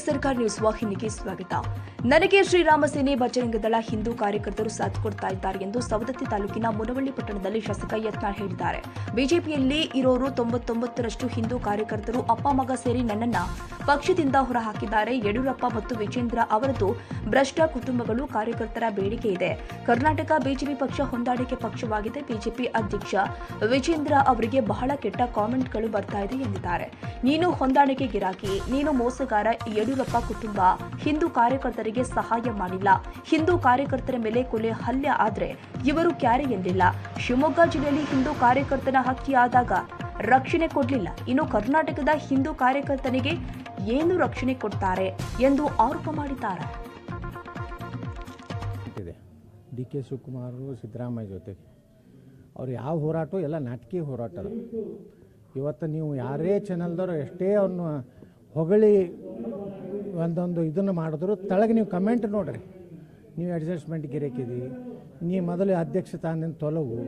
ಸರ್ಕಾರ ನ್ಯೂಸ್ ವಾಹಿನಿಗೆ ಸ್ವಾಗತ. ನನಗೆ ಶ್ರೀರಾಮ ಸೇನೆ ಬಜರಂಗದಳ ಹಿಂದೂ ಕಾರ್ಯಕರ್ತರು ಸಾಥ್ ಕೊಡ್ತಾ ಇದ್ದಾರೆ ಎಂದು ಸವದತ್ತಿ ತಾಲೂಕಿನ ಮುನವಳ್ಳಿ ಪಟ್ಟಣದಲ್ಲಿ ಶಾಸಕ ಯತ್ನಾಳ್ ಹೇಳಿದ್ದಾರೆ. ಬಿಜೆಪಿಯಲ್ಲಿ ಇರೋರು 99ರಷ್ಟು ಹಿಂದೂ ಕಾರ್ಯಕರ್ತರು ಅಪ್ಪ ಮಗ ಸೇರಿ ನನ್ನನ್ನ ಪಕ್ಷದಿಂದ ಹೊರಹಾಕಿದ್ದಾರೆ. ಯಡಿಯೂರಪ್ಪ ಮತ್ತು ವಿಜೇಂದ್ರ ಅವರದ್ದು ಭ್ರಷ್ಟ ಕುಟುಂಬಗಳು. ಕಾರ್ಯಕರ್ತರ ಬೇಡಿಕೆ ಇದೆ. ಕರ್ನಾಟಕ ಬಿಜೆಪಿ ಪಕ್ಷ ಹೊಂದಾಣಿಕೆ ಪಕ್ಷವಾಗಿದೆ. ಬಿಜೆಪಿ ಅಧ್ಯಕ್ಷ ವಿಜೇಂದ್ರ ಅವರಿಗೆ ಬಹಳ ಕೆಟ್ಟ ಕಾಮೆಂಟ್ಗಳು ಬರ್ತಾ ಇದೆ ಎಂದಿದ್ದಾರೆ. ನೀನು ಹೊಂದಾಣಿಕೆ ಗಿರಾಕಿ, ನೀನು ಮೋಸಗಾರ. ಯಡಿಯೂರಪ್ಪ ಕುಟುಂಬ ಹಿಂದೂ ಕಾರ್ಯಕರ್ತರಿಗೆ ಸಹಾಯ ಮಾಡಿಲ್ಲ. ಹಿಂದೂ ಕಾರ್ಯಕರ್ತರ ಮೇಲೆ ಕೊಲೆ ಹಲ್ಲೆ ಆದ್ರೆ ಇವರು ಕ್ಯಾರೆ ಎಂದಿಲ್ಲ. ಶಿವಮೊಗ್ಗ ಜಿಲ್ಲೆಯಲ್ಲಿ ಹಿಂದೂ ಕಾರ್ಯಕರ್ತನ ಹತ್ಯೆಯಾದಾಗ ರಕ್ಷಣೆ ಕೊಡಲಿಲ್ಲ. ಇನ್ನು ಕರ್ನಾಟಕದ ಹಿಂದೂ ಕಾರ್ಯಕರ್ತನಿಗೆ ಏನು ರಕ್ಷಣೆ ಕೊಡ್ತಾರೆ ಎಂದು ಆರೋಪ ಮಾಡಿದ್ದಾರೆ. ಡಿ ಕೆ ಶಿವಕುಮಾರ್ ಸಿದ್ದರಾಮಯ್ಯ ಜೊತೆಗೆ ಅವ್ರು ಯಾವ ಹೋರಾಟ ಎಲ್ಲ ನಾಟಕೀಯ ಹೋರಾಟ. ಇವತ್ತು ನೀವು ಯಾರೇ ಚಾನಲ್ದವರು ಎಷ್ಟೇ ಅವ್ರನ್ನ ಹೊಗಳಿ ಒಂದೊಂದು ಇದನ್ನು ಮಾಡಿದ್ರು ತಳಗೆ ನೀವು ಕಮೆಂಟ್ ನೋಡ್ರಿ. ನೀವು ಅಡ್ಜಸ್ಟ್ಮೆಂಟ್ ಗಿರಾಕಿದಿ, ನೀ ಮೊದಲು ಅಧ್ಯಕ್ಷ ತಾನಿಂದ ತೊಲವು,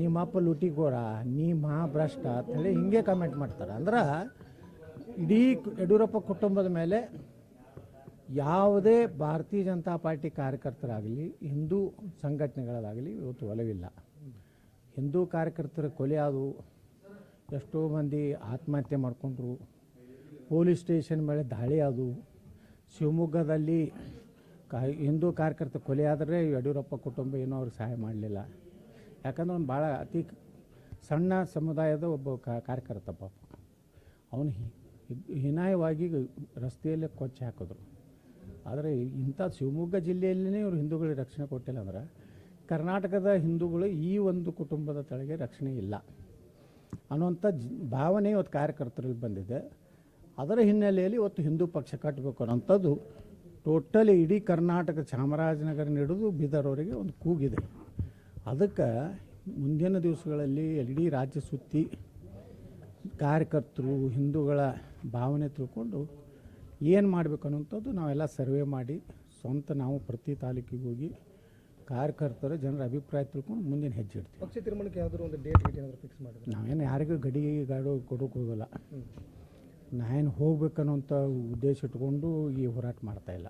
ನಿಮ್ಮಪ್ಪ ಲುಟಿಗೋರ, ನೀ ಮಹಾಭ್ರಷ್ಟ ಅಂತೇಳಿ ಹಿಂಗೆ ಕಮೆಂಟ್ ಮಾಡ್ತಾರೆ. ಅಂದ್ರೆ ಇಡೀ ಯಡಿಯೂರಪ್ಪ ಕುಟುಂಬದ ಮೇಲೆ ಯಾವುದೇ ಭಾರತೀಯ ಜನತಾ ಪಾರ್ಟಿ ಕಾರ್ಯಕರ್ತರಾಗಲಿ ಹಿಂದೂ ಸಂಘಟನೆಗಳಾಗಲಿ ಇವತ್ತು ಒಲವಿಲ್ಲ. ಹಿಂದೂ ಕಾರ್ಯಕರ್ತರ ಕೊಲೆ ಆದವು, ಎಷ್ಟೋ ಮಂದಿ ಆತ್ಮಹತ್ಯೆ ಮಾಡಿಕೊಂಡ್ರು, ಪೊಲೀಸ್ ಸ್ಟೇಷನ್ ಮೇಲೆ ದಾಳಿ ಆದವು. ಶಿವಮೊಗ್ಗದಲ್ಲಿ ಹಿಂದೂ ಕಾರ್ಯಕರ್ತ ಕೊಲೆ ಆದರೆ ಯಡಿಯೂರಪ್ಪ ಕುಟುಂಬ ಏನೋ ಅವ್ರಿಗೆ ಸಹಾಯ ಮಾಡಲಿಲ್ಲ. ಯಾಕಂದ್ರೆ ಅವ್ನು ಭಾಳ ಅತಿ ಸಣ್ಣ ಸಮುದಾಯದ ಒಬ್ಬ ಕಾರ್ಯಕರ್ತ ಪಾಪ. ಅವನು ಹೀನಾಯವಾಗಿ ರಸ್ತೆಯಲ್ಲೇ ಕೊಚ್ಚಿ ಹಾಕಿದ್ರು. ಆದರೆ ಇಂಥ ಶಿವಮೊಗ್ಗ ಜಿಲ್ಲೆಯಲ್ಲೇ ಇವರು ಹಿಂದೂಗಳಿಗೆ ರಕ್ಷಣೆ ಕೊಟ್ಟಿಲ್ಲ ಅಂದ್ರೆ ಕರ್ನಾಟಕದ ಹಿಂದೂಗಳು ಈ ಒಂದು ಕುಟುಂಬದ ತಳಗೆ ರಕ್ಷಣೆ ಇಲ್ಲ ಅನ್ನುವಂಥ ಭಾವನೆ ಇವತ್ತು ಕಾರ್ಯಕರ್ತರಲ್ಲಿ ಬಂದಿದೆ. ಅದರ ಹಿನ್ನೆಲೆಯಲ್ಲಿ ಇವತ್ತು ಹಿಂದೂ ಪಕ್ಷ ಕಟ್ಟಬೇಕು ಅನ್ನೋಂಥದ್ದು ಟೋಟಲಿ ಇಡೀ ಕರ್ನಾಟಕ ಚಾಮರಾಜನಗರ ಹಿಡಿದು ಬೀದರ್ವರೆಗೆ ಒಂದು ಕೂಗಿದೆ. ಅದಕ್ಕೆ ಮುಂದಿನ ದಿವಸಗಳಲ್ಲಿ ಇಡೀ ರಾಜ್ಯ ಸುತ್ತಿ ಕಾರ್ಯಕರ್ತರು ಹಿಂದೂಗಳ ಭಾವನೆ ತಿಳ್ಕೊಂಡು ಏನು ಮಾಡಬೇಕು ಅನ್ನೋಂಥದ್ದು ನಾವೆಲ್ಲ ಸರ್ವೆ ಮಾಡಿ ಸ್ವಂತ ನಾವು ಪ್ರತಿ ತಾಲೂಕಿಗೆ ಹೋಗಿ ಕಾರ್ಯಕರ್ತರ ಜನರ ಅಭಿಪ್ರಾಯ ತಿಳ್ಕೊಂಡು ಮುಂದಿನ ಹೆಜ್ಜೆ ಇಡ್ತೀವಿ. ಪಕ್ಷ ತೀರ್ಮಾನಕ್ಕೆ ಯಾವ್ದಾದ್ರು ಒಂದು ಡೇಟ್ ಏನಾದರೂ ಫಿಕ್ಸ್ ಮಾಡಿದ್ರೆ ನಾವೇನು ಯಾರಿಗೂ ಗಾಡು ಕೊಡೋಕೆ ಹೋಗಲ್ಲ. ನಾವೇನು ಹೋಗ್ಬೇಕನ್ನೋಂಥ ಉದ್ದೇಶ ಇಟ್ಕೊಂಡು ಈ ಹೋರಾಟ ಮಾಡ್ತಾಯಿಲ್ಲ.